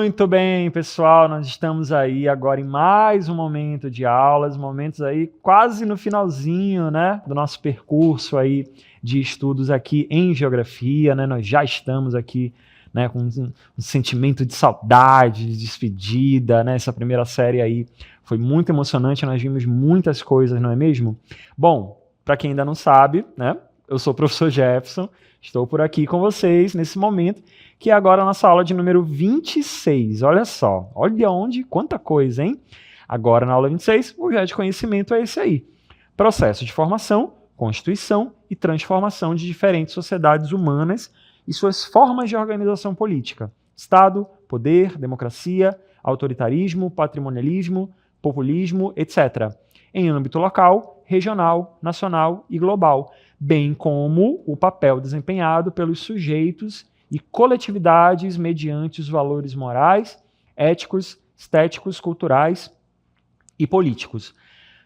Muito bem, pessoal, nós estamos aí agora em mais um momento de aulas, momentos aí quase no finalzinho, né, do nosso percurso aí de estudos aqui em geografia, né, nós já estamos aqui, né, com um sentimento de saudade, de despedida, né, essa primeira série aí foi muito emocionante, nós vimos muitas coisas, não é mesmo? Bom, para quem ainda não sabe, né, eu sou o professor Jefferson, estou por aqui com vocês nesse momento, que é agora a nossa aula de número 26. Olha só, olha quanta coisa, hein? Agora na aula 26, o objeto de conhecimento é esse aí. Processo de formação, constituição e transformação de diferentes sociedades humanas e suas formas de organização política. Estado, poder, democracia, autoritarismo, patrimonialismo, populismo, etc. Em âmbito local, regional, nacional e global, bem como o papel desempenhado pelos sujeitos e coletividades mediante os valores morais, éticos, estéticos, culturais e políticos.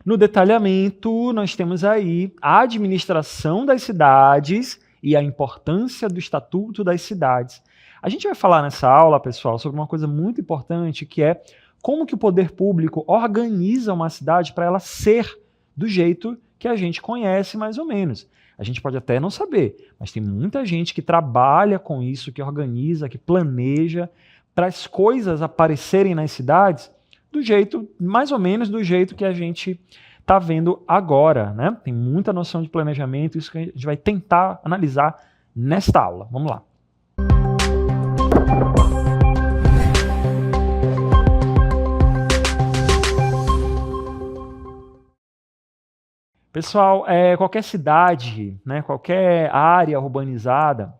No detalhamento, nós temos aí a administração das cidades e a importância do Estatuto das Cidades. A gente vai falar nessa aula, pessoal, sobre uma coisa muito importante, que é como que o poder público organiza uma cidade para ela ser do jeito que a gente conhece mais ou menos. A gente pode até não saber, mas tem muita gente que trabalha com isso, que organiza, que planeja para as coisas aparecerem nas cidades do jeito, mais ou menos do jeito que a gente está vendo agora, né? Tem muita noção de planejamento, isso que a gente vai tentar analisar nesta aula. Vamos lá. Pessoal, qualquer cidade, né, qualquer área urbanizada,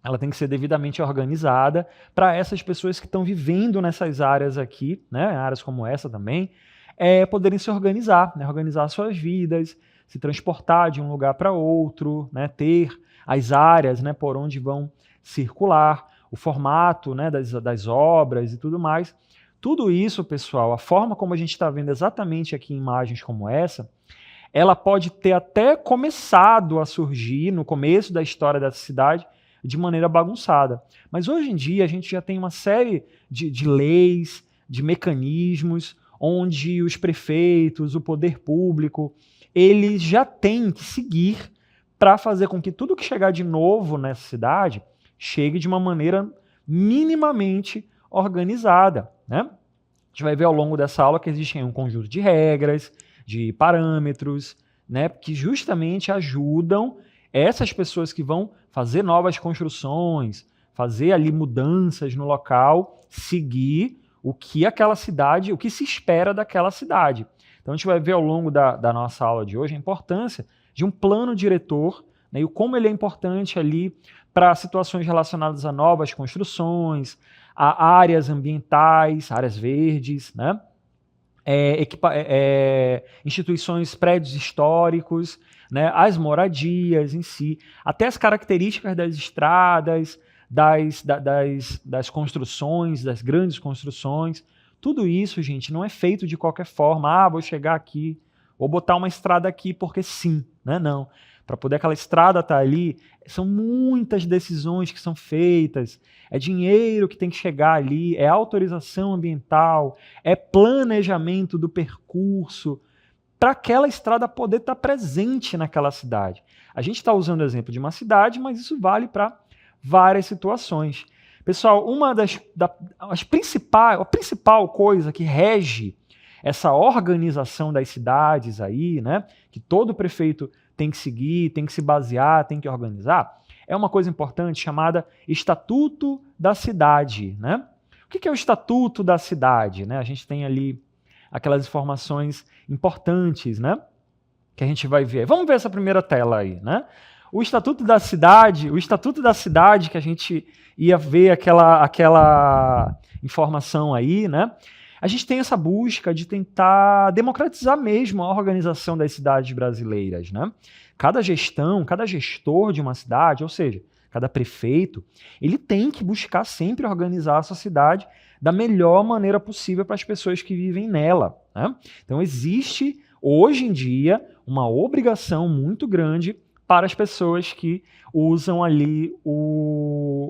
ela tem que ser devidamente organizada para essas pessoas que estão vivendo nessas áreas aqui, né, áreas como essa também, poderem se organizar, né, organizar suas vidas, se transportar de um lugar para outro, né, ter as áreas, né, por onde vão circular, o formato, né, das obras e tudo mais. Tudo isso, pessoal, a forma como a gente está vendo exatamente aqui em imagens como essa, ela pode ter até começado a surgir no começo da história dessa cidade de maneira bagunçada. Mas hoje em dia a gente já tem uma série de leis, de mecanismos, onde os prefeitos, o poder público, eles já têm que seguir para fazer com que tudo que chegar de novo nessa cidade chegue de uma maneira minimamente organizada, né? A gente vai ver ao longo dessa aula que existem um conjunto de regras, de parâmetros, né, que justamente ajudam essas pessoas que vão fazer novas construções, fazer ali mudanças no local, seguir o que aquela cidade, o que se espera daquela cidade. Então a gente vai ver ao longo da nossa aula de hoje a importância de um plano diretor, né, e como ele é importante ali para situações relacionadas a novas construções, a áreas ambientais, áreas verdes, né? Instituições, prédios históricos, né, as moradias em si, até as características das estradas, das construções, das grandes construções. Tudo isso, gente, não é feito de qualquer forma. Vou chegar aqui, vou botar uma estrada aqui porque sim, né? Não. Para poder aquela estrada estar ali, são muitas decisões que são feitas, é dinheiro que tem que chegar ali, é autorização ambiental, é planejamento do percurso, para aquela estrada poder estar presente naquela cidade. A gente está usando o exemplo de uma cidade, mas isso vale para várias situações. Pessoal, a principal coisa que rege essa organização das cidades aí, né, que todo prefeito tem que seguir, tem que se basear, tem que organizar, é uma coisa importante chamada Estatuto da Cidade, né? O que é o Estatuto da Cidade, né? A gente tem ali aquelas informações importantes, né, que a gente vai ver. Vamos ver essa primeira tela aí, né? O Estatuto da Cidade que a gente ia ver aquela informação aí, né? A gente tem essa busca de tentar democratizar mesmo a organização das cidades brasileiras, né? Cada gestão, cada gestor de uma cidade, ou seja, cada prefeito, ele tem que buscar sempre organizar a sua cidade da melhor maneira possível para as pessoas que vivem nela, né? Então existe, hoje em dia, uma obrigação muito grande para as pessoas que usam ali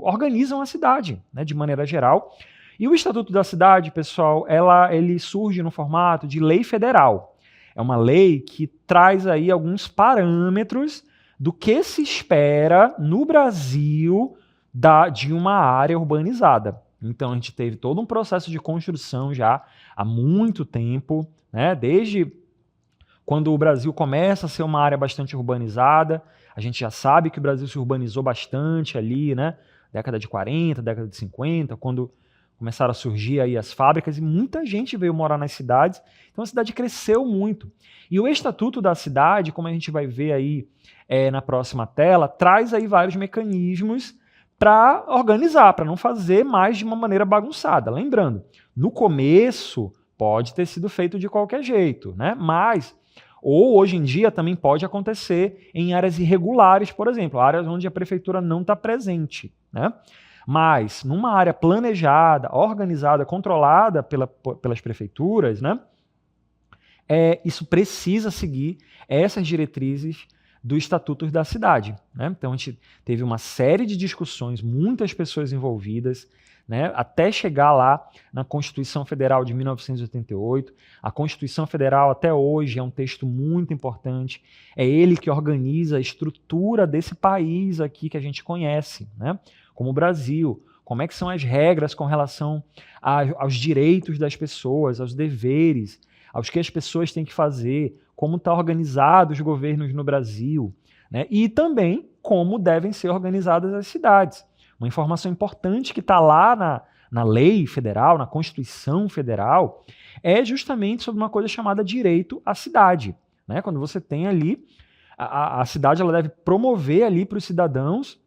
organizam a cidade, né, de maneira geral. E o Estatuto da Cidade, pessoal, ele surge no formato de lei federal. É uma lei que traz aí alguns parâmetros do que se espera no Brasil de uma área urbanizada. Então a gente teve todo um processo de construção já há muito tempo, né? Desde quando o Brasil começa a ser uma área bastante urbanizada, a gente já sabe que o Brasil se urbanizou bastante ali, né? Década de 40, década de 50, quando começaram a surgir aí as fábricas e muita gente veio morar nas cidades, então a cidade cresceu muito. E o Estatuto da Cidade, como a gente vai ver aí na próxima tela, traz aí vários mecanismos para organizar, para não fazer mais de uma maneira bagunçada. Lembrando, no começo pode ter sido feito de qualquer jeito, né? Mas, ou hoje em dia também pode acontecer em áreas irregulares, por exemplo, áreas onde a prefeitura não está presente, né? Mas, numa área planejada, organizada, controlada pelas prefeituras, né, isso precisa seguir essas diretrizes do Estatuto da Cidade. Né? Então, a gente teve uma série de discussões, muitas pessoas envolvidas, né, até chegar lá na Constituição Federal de 1988. A Constituição Federal, até hoje, é um texto muito importante. É ele que organiza a estrutura desse país aqui que a gente conhece, né? Como o Brasil, como é que são as regras com relação aos direitos das pessoas, aos deveres, aos que as pessoas têm que fazer, como estão organizados os governos no Brasil, né? E também como devem ser organizadas as cidades. Uma informação importante que está lá na lei federal, na Constituição Federal, é justamente sobre uma coisa chamada direito à cidade. Né? Quando você tem ali, a cidade ela deve promover ali para os cidadãos,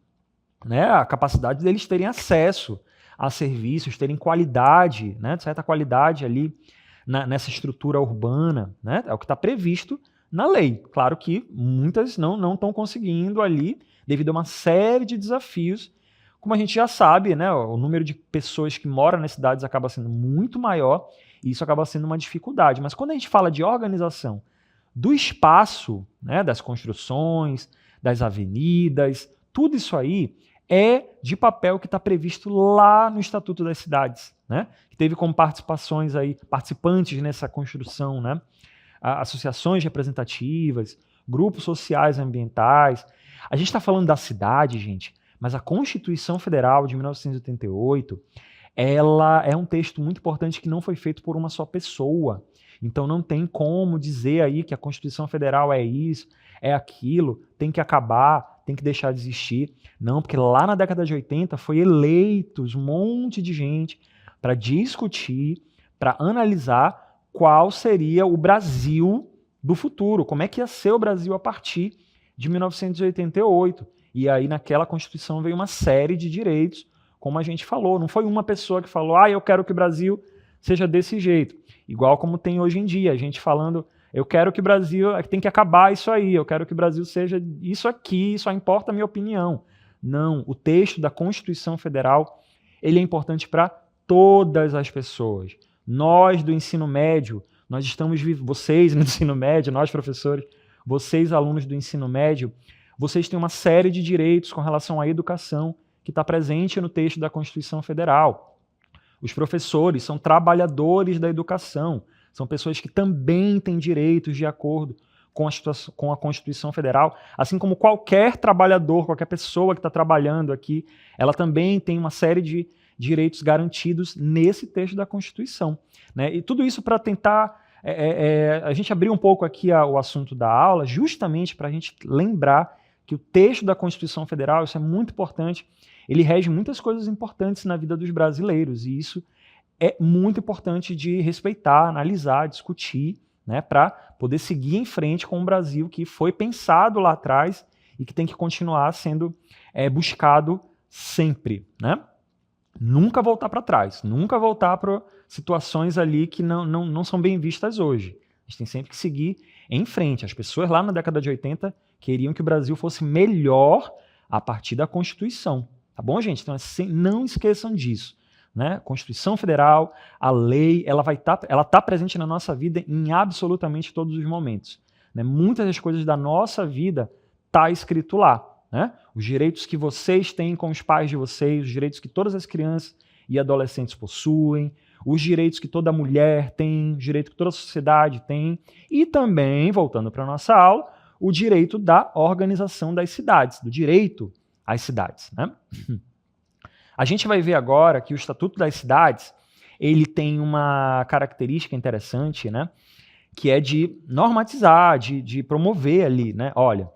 né, a capacidade deles terem acesso a serviços, terem qualidade, né, de certa qualidade ali nessa estrutura urbana, né, é o que está previsto na lei. Claro que muitas não estão conseguindo ali, devido a uma série de desafios. Como a gente já sabe, né, o número de pessoas que moram nas cidades acaba sendo muito maior e isso acaba sendo uma dificuldade. Mas quando a gente fala de organização do espaço, né, das construções, das avenidas, tudo isso aí é de papel que está previsto lá no Estatuto das Cidades, né? Que teve como participantes nessa construção, né? Associações representativas, grupos sociais ambientais. A gente está falando da cidade, gente, mas a Constituição Federal de 1988, ela é um texto muito importante que não foi feito por uma só pessoa. Então não tem como dizer aí que a Constituição Federal é isso, é aquilo, tem que acabar, tem que deixar de existir. Não, porque lá na década de 80 foi eleitos um monte de gente para discutir, para analisar qual seria o Brasil do futuro, como é que ia ser o Brasil a partir de 1988. E aí naquela Constituição veio uma série de direitos, como a gente falou. Não foi uma pessoa que falou, eu quero que o Brasil seja desse jeito. Igual como tem hoje em dia, a gente falando, eu quero que o Brasil, tem que acabar isso aí, eu quero que o Brasil seja isso aqui, só importa a minha opinião. Não, o texto da Constituição Federal, ele é importante para todas as pessoas. Nós do ensino médio, nós estamos vocês no ensino médio, nós professores, vocês alunos do ensino médio, vocês têm uma série de direitos com relação à educação que está presente no texto da Constituição Federal. Os professores são trabalhadores da educação, são pessoas que também têm direitos de acordo com a Constituição Federal, assim como qualquer trabalhador, qualquer pessoa que está trabalhando aqui, ela também tem uma série de direitos garantidos nesse texto da Constituição. Né? E tudo isso para tentar a gente abrir um pouco aqui o assunto da aula, justamente para a gente lembrar que o texto da Constituição Federal, isso é muito importante, ele rege muitas coisas importantes na vida dos brasileiros, e isso é muito importante de respeitar, analisar, discutir, né, para poder seguir em frente com um Brasil que foi pensado lá atrás e que tem que continuar sendo buscado sempre. Né? Nunca voltar para trás, nunca voltar para situações ali que não são bem vistas hoje. A gente tem sempre que seguir em frente. As pessoas lá na década de 80 queriam que o Brasil fosse melhor a partir da Constituição. Tá bom, gente? Então, não esqueçam disso. Né? Constituição Federal, a lei, ela tá presente na nossa vida em absolutamente todos os momentos. Né? Muitas das coisas da nossa vida tá escrito lá. Né? Os direitos que vocês têm com os pais de vocês, os direitos que todas as crianças e adolescentes possuem, os direitos que toda mulher tem, os direitos que toda a sociedade tem, e também, voltando para a nossa aula, o direito da organização das cidades, do direito às cidades, né? A gente vai ver agora que o Estatuto das Cidades, ele tem uma característica interessante, né? Que é de normatizar, de promover ali, né? Olha,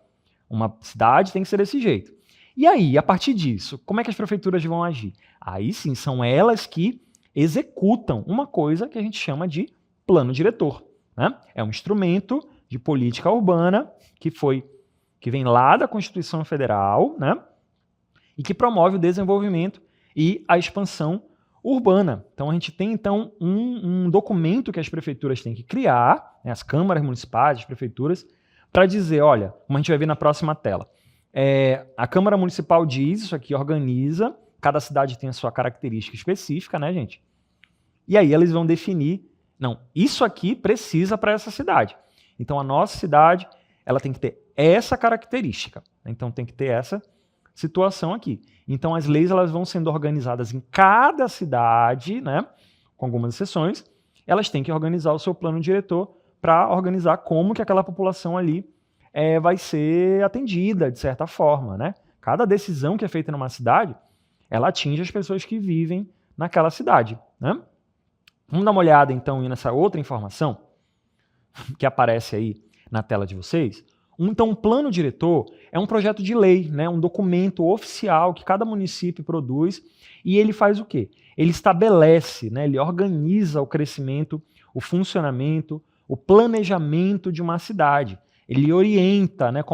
uma cidade tem que ser desse jeito. E aí, a partir disso, como é que as prefeituras vão agir? Aí sim, são elas que executam uma coisa que a gente chama de plano diretor, né? É um instrumento de política urbana que vem lá da Constituição Federal, né? E que promove o desenvolvimento e a expansão urbana. Então, a gente tem então um documento que as prefeituras têm que criar, né, as câmaras municipais, as prefeituras, para dizer, olha, como a gente vai ver na próxima tela, a Câmara Municipal diz, isso aqui organiza, cada cidade tem a sua característica específica, né, gente? E aí eles vão definir, não, isso aqui precisa para essa cidade. Então, a nossa cidade, ela tem que ter essa característica. Então, tem que ter essa situação aqui. Então, as leis elas vão sendo organizadas em cada cidade, né, com algumas exceções, elas têm que organizar o seu plano diretor para organizar como que aquela população ali vai ser atendida, de certa forma, né? Cada decisão que é feita numa cidade, ela atinge as pessoas que vivem naquela cidade, né? Vamos dar uma olhada, então, nessa outra informação que aparece aí na tela de vocês. Então, um plano diretor é um projeto de lei, né, um documento oficial que cada município produz e ele faz o quê? Ele estabelece, né, ele organiza o crescimento, o funcionamento, o planejamento de uma cidade. Ele orienta, né,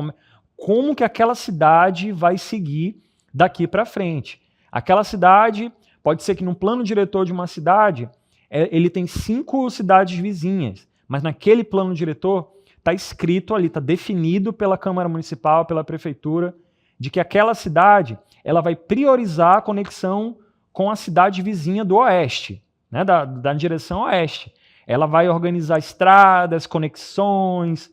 como que aquela cidade vai seguir daqui para frente. Aquela cidade, pode ser que no plano diretor de uma cidade, ele tem 5 cidades vizinhas, mas naquele plano diretor está escrito ali, está definido pela Câmara Municipal, pela Prefeitura, de que aquela cidade ela vai priorizar a conexão com a cidade vizinha do oeste, né, da direção oeste. Ela vai organizar estradas, conexões,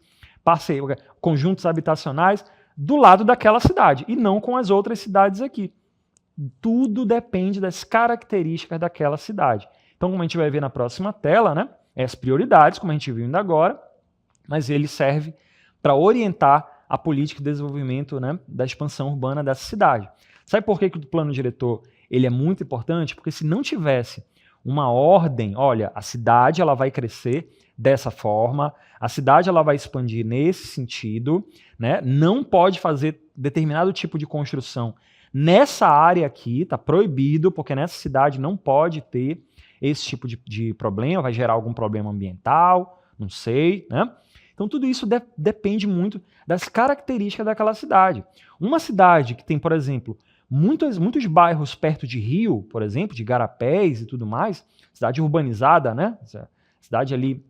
conjuntos habitacionais do lado daquela cidade, e não com as outras cidades aqui. Tudo depende das características daquela cidade. Então, como a gente vai ver na próxima tela, né, as prioridades, como a gente viu ainda agora, mas ele serve para orientar a política de desenvolvimento, né, da expansão urbana dessa cidade. Sabe por que o plano diretor ele é muito importante? Porque se não tivesse uma ordem, olha, a cidade ela vai crescer dessa forma, a cidade ela vai expandir nesse sentido, né, não pode fazer determinado tipo de construção nessa área aqui, está proibido, porque nessa cidade não pode ter esse tipo de problema, vai gerar algum problema ambiental, não sei, né? Então, tudo isso depende muito das características daquela cidade. Uma cidade que tem, por exemplo, muitos bairros perto de rio, por exemplo, de igarapés e tudo mais, cidade urbanizada, né? Cidade ali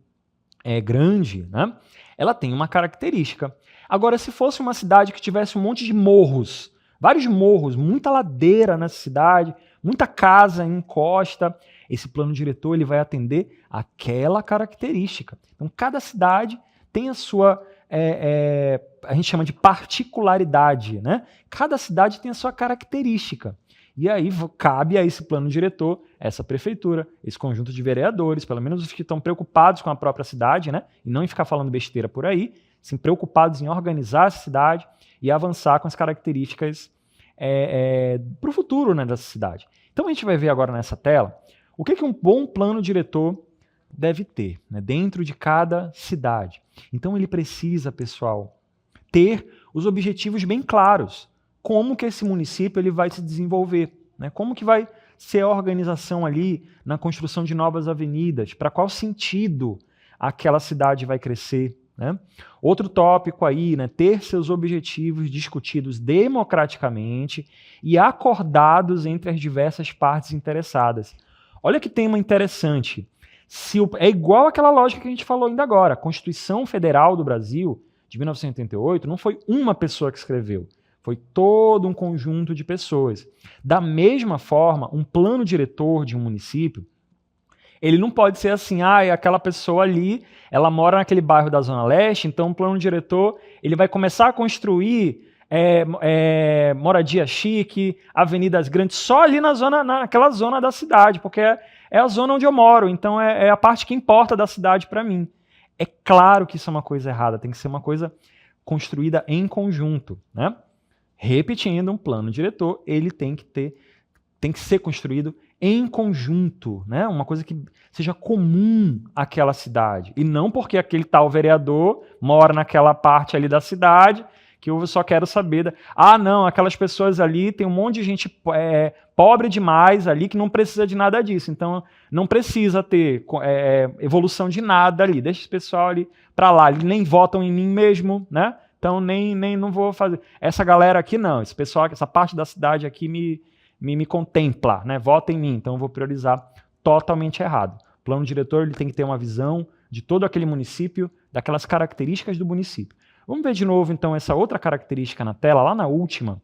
grande, né? Ela tem uma característica. Agora, se fosse uma cidade que tivesse um monte de morros, vários morros, muita ladeira nessa cidade, muita casa em costa, esse plano diretor ele vai atender aquela característica. Então, cada cidade tem a sua, a gente chama de particularidade, né? Cada cidade tem a sua característica. E aí cabe a esse plano diretor, essa prefeitura, esse conjunto de vereadores, pelo menos os que estão preocupados com a própria cidade, né? E não em ficar falando besteira por aí, sim, preocupados em organizar a cidade e avançar com as características para o futuro, né, dessa cidade. Então a gente vai ver agora nessa tela o que um bom plano diretor deve ter, né, dentro de cada cidade. Então ele precisa, pessoal, ter os objetivos bem claros. Como que esse município ele vai se desenvolver, né? Como que vai ser a organização ali na construção de novas avenidas, para qual sentido aquela cidade vai crescer, né? Outro tópico aí, né, ter seus objetivos discutidos democraticamente e acordados entre as diversas partes interessadas. Olha que tema interessante. É igual àquela lógica que a gente falou ainda agora. A Constituição Federal do Brasil, de 1988, não foi uma pessoa que escreveu, foi todo um conjunto de pessoas. Da mesma forma, um plano diretor de um município, ele não pode ser assim, aquela pessoa ali, ela mora naquele bairro da Zona Leste, então o plano diretor ele vai começar a construir moradia chique, avenidas grandes, só ali naquela zona da cidade, porque é a zona onde eu moro, então é a parte que importa da cidade para mim. É claro que isso é uma coisa errada, tem que ser uma coisa construída em conjunto, né? Repetindo, um plano diretor, ele tem que ser construído em conjunto, né? Uma coisa que seja comum àquela cidade, e não porque aquele tal vereador mora naquela parte ali da cidade, que eu só quero saber não, aquelas pessoas ali, tem um monte de gente pobre demais ali que não precisa de nada disso, então não precisa ter evolução de nada ali, deixa esse pessoal ali para lá, eles nem votam em mim mesmo, né? Então nem não vou fazer. Essa galera aqui não, esse pessoal, essa parte da cidade aqui me contempla, né? Vota em mim, então eu vou priorizar. Totalmente errado. O plano diretor ele tem que ter uma visão de todo aquele município, daquelas características do município. Vamos ver de novo, então, essa outra característica na tela, lá na última.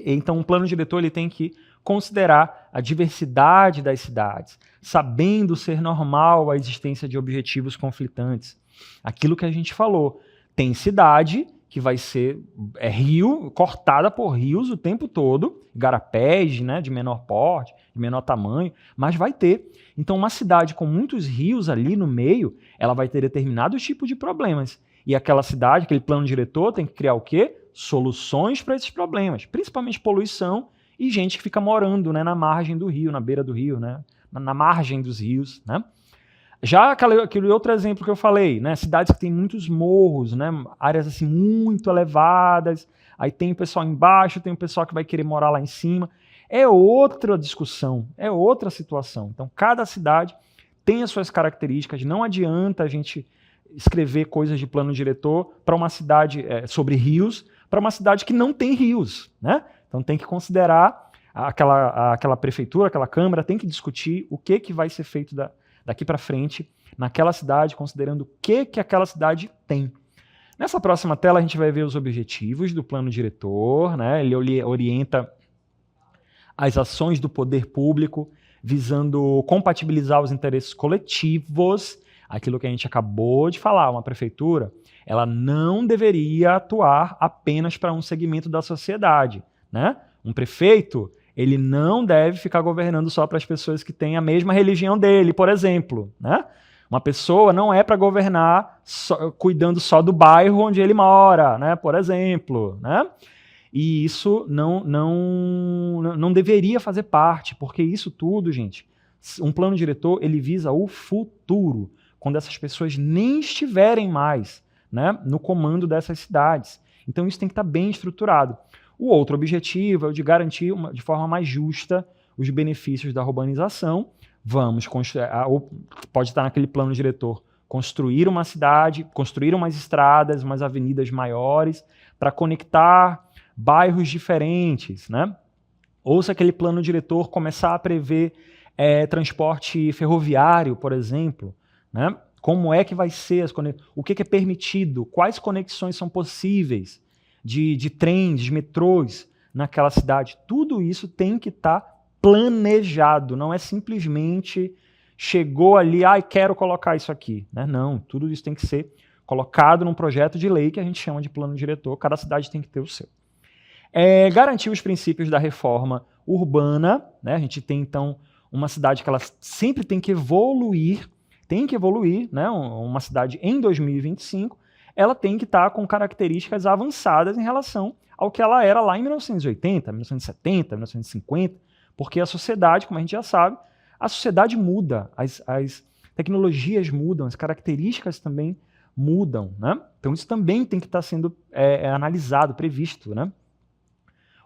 Então, o plano diretor ele tem que considerar a diversidade das cidades, sabendo ser normal a existência de objetivos conflitantes. Aquilo que a gente falou, tem cidade que vai ser rio, cortada por rios o tempo todo, igarapés, né, de menor porte, de menor tamanho, mas vai ter. Então, uma cidade com muitos rios ali no meio, ela vai ter determinados tipos de problemas. E aquela cidade, aquele plano diretor, tem que criar o quê? Soluções para esses problemas, principalmente poluição e gente que fica morando, né, na margem do rio, na beira do rio, né, na margem dos rios, né? Já aquele outro exemplo que eu falei, né, cidades que têm muitos morros, né, áreas assim muito elevadas, aí tem o pessoal embaixo, tem o pessoal que vai querer morar lá em cima, é outra discussão, é outra situação. Então, cada cidade tem as suas características, não adianta a gente escrever coisas de plano diretor para uma cidade sobre rios, para uma cidade que não tem rios, né? Então tem que considerar aquela prefeitura, aquela câmara, tem que discutir o que vai ser feito daqui para frente naquela cidade, considerando o que aquela cidade tem. Nessa próxima tela a gente vai ver os objetivos do plano diretor, né? Ele orienta as ações do poder público, visando compatibilizar os interesses coletivos. Aquilo que a gente acabou de falar, uma prefeitura, ela não deveria atuar apenas para um segmento da sociedade, né? Um prefeito, ele não deve ficar governando só para as pessoas que têm a mesma religião dele, por exemplo, né? Uma pessoa não é para governar cuidando só do bairro onde ele mora, né? Por exemplo, né? E isso não deveria fazer parte, porque isso tudo, gente, um plano diretor, ele visa o futuro, quando essas pessoas nem estiverem mais, né, no comando dessas cidades. Então isso tem que estar bem estruturado. O outro objetivo é o de garantir de forma mais justa os benefícios da urbanização. Vamos construir, ou pode estar naquele plano diretor, construir uma cidade, construir umas estradas, umas avenidas maiores, para conectar bairros diferentes, né? Ou se aquele plano diretor começar a prever transporte ferroviário, por exemplo, né? Como é que vai ser o que é permitido, quais conexões são possíveis de trens, de metrôs naquela cidade. Tudo isso tem que estar planejado, não é simplesmente chegou ali, quero colocar isso aqui, né? Não, tudo isso tem que ser colocado num projeto de lei que a gente chama de plano diretor, cada cidade tem que ter o seu. Garantir os princípios da reforma urbana, né? A gente tem então uma cidade que ela sempre tem que evoluir, né? Uma cidade em 2025, ela tem que estar com características avançadas em relação ao que ela era lá em 1980, 1970, 1950, porque a sociedade, como a gente já sabe, a sociedade muda, as tecnologias mudam, as características também mudam, né? Então isso também tem que estar sendo analisado, previsto, né?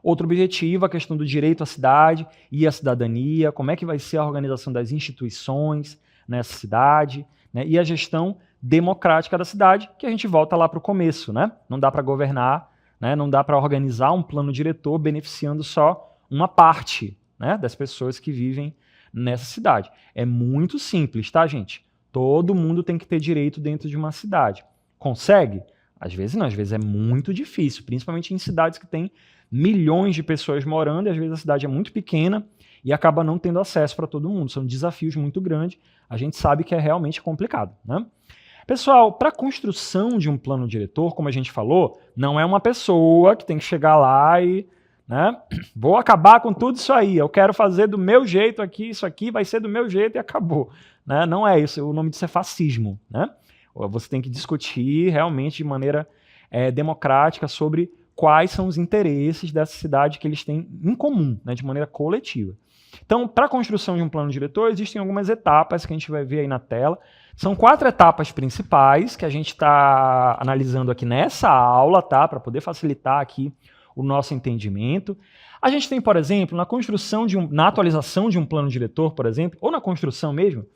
Outro objetivo, a questão do direito à cidade e à cidadania, como é que vai ser a organização das instituições nessa cidade, né? E a gestão democrática da cidade, que a gente volta lá para o começo, né? Não dá para governar, né? Não dá para organizar um plano diretor beneficiando só uma parte, né, das pessoas que vivem nessa cidade. É muito simples, tá, gente? Todo mundo tem que ter direito dentro de uma cidade. Consegue? Às vezes não, às vezes é muito difícil, principalmente em cidades que têm milhões de pessoas morando, e às vezes a cidade é muito pequena e acaba não tendo acesso para todo mundo. São desafios muito grandes, a gente sabe que é realmente complicado, né? Pessoal, para a construção de um plano diretor, como a gente falou, não é uma pessoa que tem que chegar lá e, né, vou acabar com tudo isso aí, eu quero fazer do meu jeito aqui, isso aqui vai ser do meu jeito e acabou. Né? Não é isso, o nome disso é fascismo. Né? Você tem que discutir realmente de maneira democrática sobre quais são os interesses dessa cidade que eles têm em comum, né, de maneira coletiva. Então, para a construção de um plano diretor, existem algumas etapas que a gente vai ver aí na tela. São 4 etapas principais que a gente está analisando aqui nessa aula, tá? Para poder facilitar aqui o nosso entendimento. A gente tem, por exemplo, na construção na atualização de um plano diretor, por exemplo, ou na construção mesmo,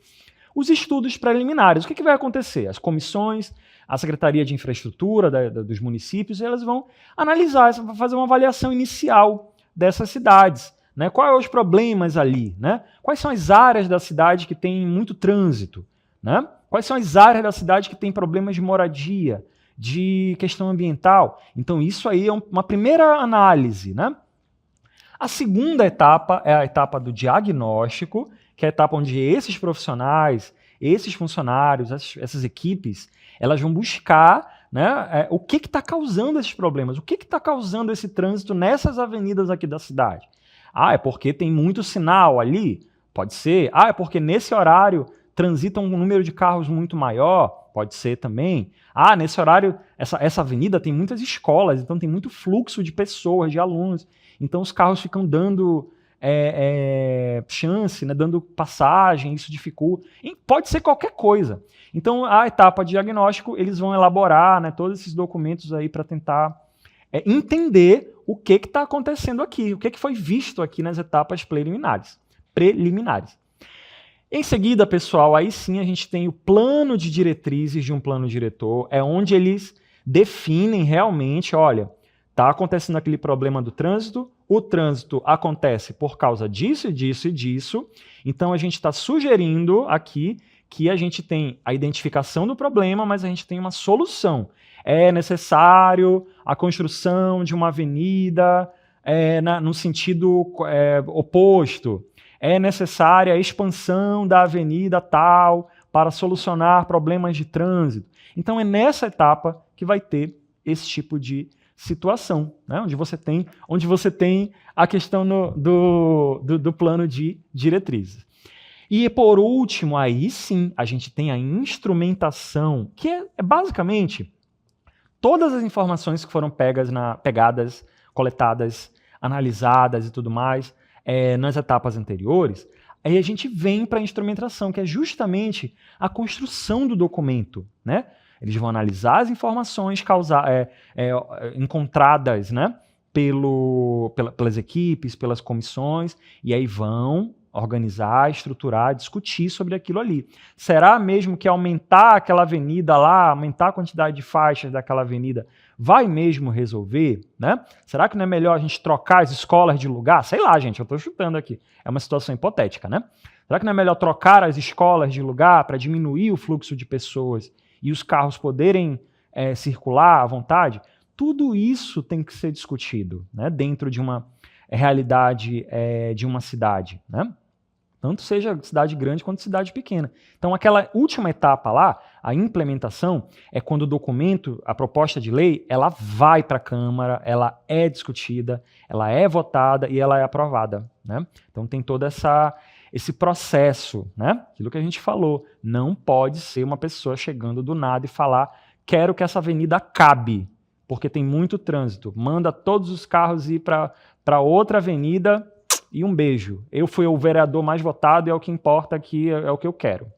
os estudos preliminares. O que vai acontecer? As comissões, a Secretaria de Infraestrutura dos municípios, elas vão analisar, vão fazer uma avaliação inicial dessas cidades. Né? Quais são os problemas ali? Né? Quais são as áreas da cidade que tem muito trânsito? Né? Quais são as áreas da cidade que tem problemas de moradia, de questão ambiental? Então, isso aí é uma primeira análise. Né? A segunda etapa é a etapa do diagnóstico, que é a etapa onde esses profissionais, esses funcionários, essas equipes, elas vão buscar, né, o que está causando esses problemas, o que está causando esse trânsito nessas avenidas aqui da cidade. Ah, é porque tem muito sinal ali? Pode ser. Ah, é porque nesse horário transita um número de carros muito maior? Pode ser também. Ah, nesse horário, essa avenida tem muitas escolas, então tem muito fluxo de pessoas, de alunos. Então os carros ficam dando chance, né, dando passagem, isso dificulta. E pode ser qualquer coisa. Então a etapa de diagnóstico, eles vão elaborar, né, todos esses documentos aí para tentar entender o que está acontecendo aqui, o que foi visto aqui nas etapas preliminares. Em seguida, pessoal, aí sim a gente tem o plano de diretrizes de um plano diretor, é onde eles definem realmente, olha, está acontecendo aquele problema do trânsito, o trânsito acontece por causa disso, disso e disso, então a gente está sugerindo aqui que a gente tem a identificação do problema, mas a gente tem uma solução. É necessário a construção de uma avenida no sentido oposto. É necessária a expansão da avenida tal para solucionar problemas de trânsito. Então é nessa etapa que vai ter esse tipo de situação, né? onde você tem a questão do plano de diretrizes. E por último, aí sim, a gente tem a instrumentação, que é basicamente todas as informações que foram pegadas, coletadas, analisadas e tudo mais nas etapas anteriores. Aí a gente vem para a instrumentação, que é justamente a construção do documento, né? Eles vão analisar as informações encontradas, né, pelas equipes, pelas comissões, e aí vão organizar, estruturar, discutir sobre aquilo ali. Será mesmo que aumentar aquela avenida lá, aumentar a quantidade de faixas daquela avenida, vai mesmo resolver? Né? Será que não é melhor a gente trocar as escolas de lugar? Sei lá, gente, eu estou chutando aqui. É uma situação hipotética, né? Será que não é melhor trocar as escolas de lugar para diminuir o fluxo de pessoas e os carros poderem circular à vontade? Tudo isso tem que ser discutido, né, dentro de uma realidade de uma cidade, né? Tanto seja cidade grande quanto cidade pequena. Então, aquela última etapa lá, a implementação, é quando o documento, a proposta de lei, ela vai para a Câmara, ela é discutida, ela é votada e ela é aprovada, né? Então, tem todo esse processo, né? Aquilo que a gente falou, não pode ser uma pessoa chegando do nada e falar, quero que essa avenida acabe, porque tem muito trânsito, manda todos os carros ir para outra avenida e um beijo. Eu fui o vereador mais votado e é o que importa aqui, é o que eu quero.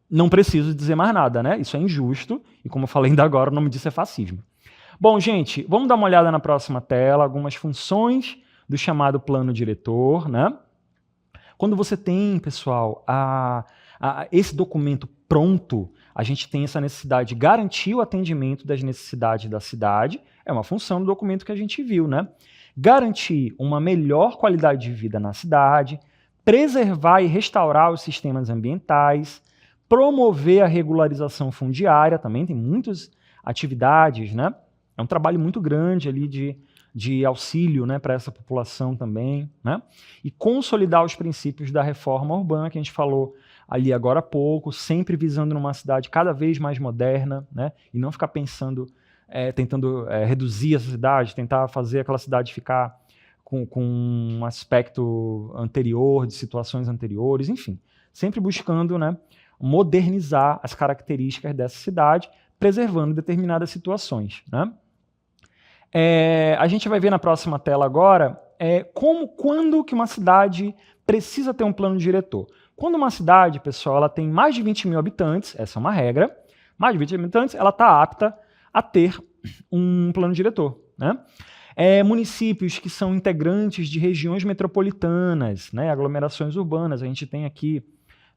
Não preciso dizer mais nada, né? Isso é injusto e, como eu falei ainda agora, o nome disso é fascismo. Bom, gente, vamos dar uma olhada na próxima tela, algumas funções do chamado plano diretor, né? Quando você tem, pessoal, esse documento pronto, a gente tem essa necessidade de garantir o atendimento das necessidades da cidade, é uma função do documento que a gente viu, né? Garantir uma melhor qualidade de vida na cidade, preservar e restaurar os sistemas ambientais, promover a regularização fundiária, também tem muitas atividades, né? É um trabalho muito grande ali de auxílio, né, para essa população também, né? E consolidar os princípios da reforma urbana, que a gente falou ali agora há pouco, sempre visando numa cidade cada vez mais moderna, né? E não ficar pensando, tentando reduzir essa cidade, tentar fazer aquela cidade ficar com um aspecto anterior, de situações anteriores, enfim. Sempre buscando, né, modernizar as características dessa cidade, preservando determinadas situações, né? A gente vai ver na próxima tela agora quando que uma cidade precisa ter um plano diretor. Quando uma cidade, pessoal, ela tem mais de 20 mil habitantes, essa é uma regra, mais de 20 mil habitantes, ela está apta a ter um plano diretor, né? Municípios que são integrantes de regiões metropolitanas, né, aglomerações urbanas, a gente tem aqui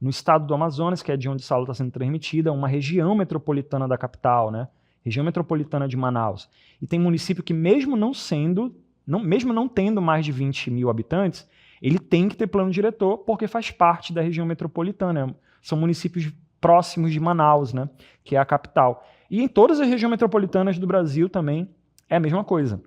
no estado do Amazonas, que é de onde essa aula está sendo transmitida, uma região metropolitana da capital, né? Região metropolitana de Manaus. E tem município que mesmo não tendo mais de 20 mil habitantes, ele tem que ter plano diretor porque faz parte da região metropolitana. São municípios próximos de Manaus, né? Que é a capital. E em todas as regiões metropolitanas do Brasil também é a mesma coisa.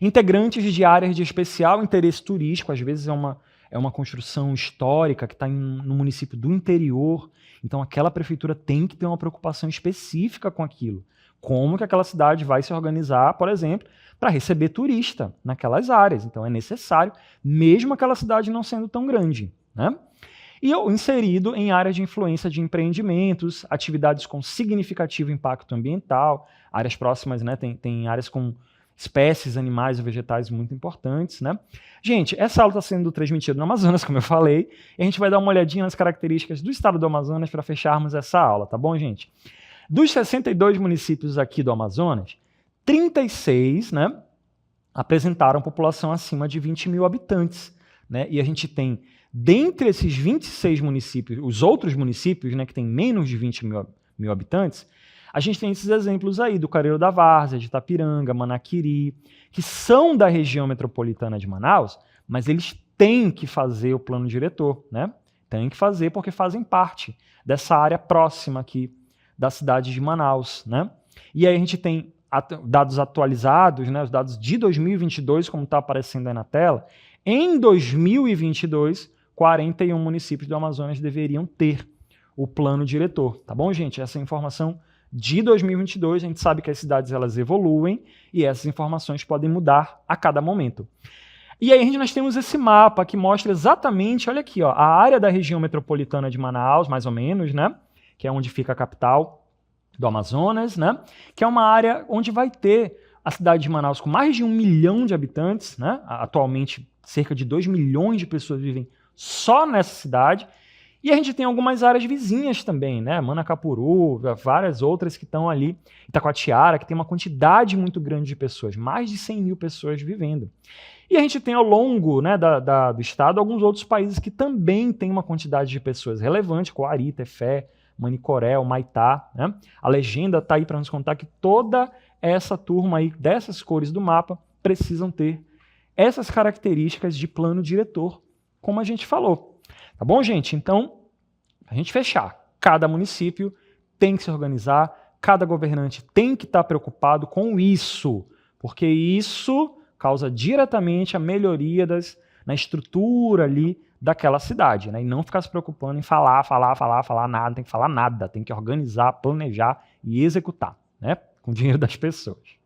Integrantes de áreas de especial interesse turístico, às vezes é uma construção histórica que está no município do interior, então aquela prefeitura tem que ter uma preocupação específica com aquilo. Como que aquela cidade vai se organizar, por exemplo, para receber turista naquelas áreas. Então é necessário, mesmo aquela cidade não sendo tão grande, né? E inserido em áreas de influência de empreendimentos, atividades com significativo impacto ambiental, áreas próximas, né? Tem áreas com espécies animais e vegetais muito importantes, né? Gente, essa aula está sendo transmitida no Amazonas, como eu falei, e a gente vai dar uma olhadinha nas características do estado do Amazonas para fecharmos essa aula, tá bom, gente? Dos 62 municípios aqui do Amazonas, 36, né, apresentaram população acima de 20 mil habitantes, né? E a gente tem, dentre esses 26 municípios, os outros municípios, né, que têm menos de 20 mil habitantes, a gente tem esses exemplos aí do Careiro da Várzea, de Itapiranga, Manaquiri, que são da região metropolitana de Manaus, mas eles têm que fazer o plano diretor, né? Têm que fazer porque fazem parte dessa área próxima aqui da cidade de Manaus, né? E aí a gente tem dados atualizados, né? Os dados de 2022, como está aparecendo aí na tela. Em 2022, 41 municípios do Amazonas deveriam ter o plano diretor, tá bom, gente? Essa informação de 2022, a gente sabe que as cidades elas evoluem e essas informações podem mudar a cada momento. E aí nós temos esse mapa que mostra exatamente, olha aqui, ó, a área da região metropolitana de Manaus, mais ou menos, né, que é onde fica a capital do Amazonas, né, que é uma área onde vai ter a cidade de Manaus com mais de 1 milhão de habitantes, né, atualmente cerca de 2 milhões de pessoas vivem só nessa cidade. E a gente tem algumas áreas vizinhas também, né? Manacapuru, várias outras que estão ali, Itacoatiara, que tem uma quantidade muito grande de pessoas, mais de 100 mil pessoas vivendo. E a gente tem ao longo, né, do estado alguns outros países que também têm uma quantidade de pessoas relevante, Coari, Tefé, Manicoré, Humaitá, né? A legenda está aí para nos contar que toda essa turma aí, dessas cores do mapa, precisam ter essas características de plano diretor, como a gente falou. Tá bom, gente? Então, a gente fechar. Cada município tem que se organizar, cada governante tem que estar preocupado com isso, porque isso causa diretamente a melhoria na estrutura ali daquela cidade, né? E não ficar se preocupando em falar nada, não tem que falar nada, tem que organizar, planejar e executar, né? Com o dinheiro das pessoas.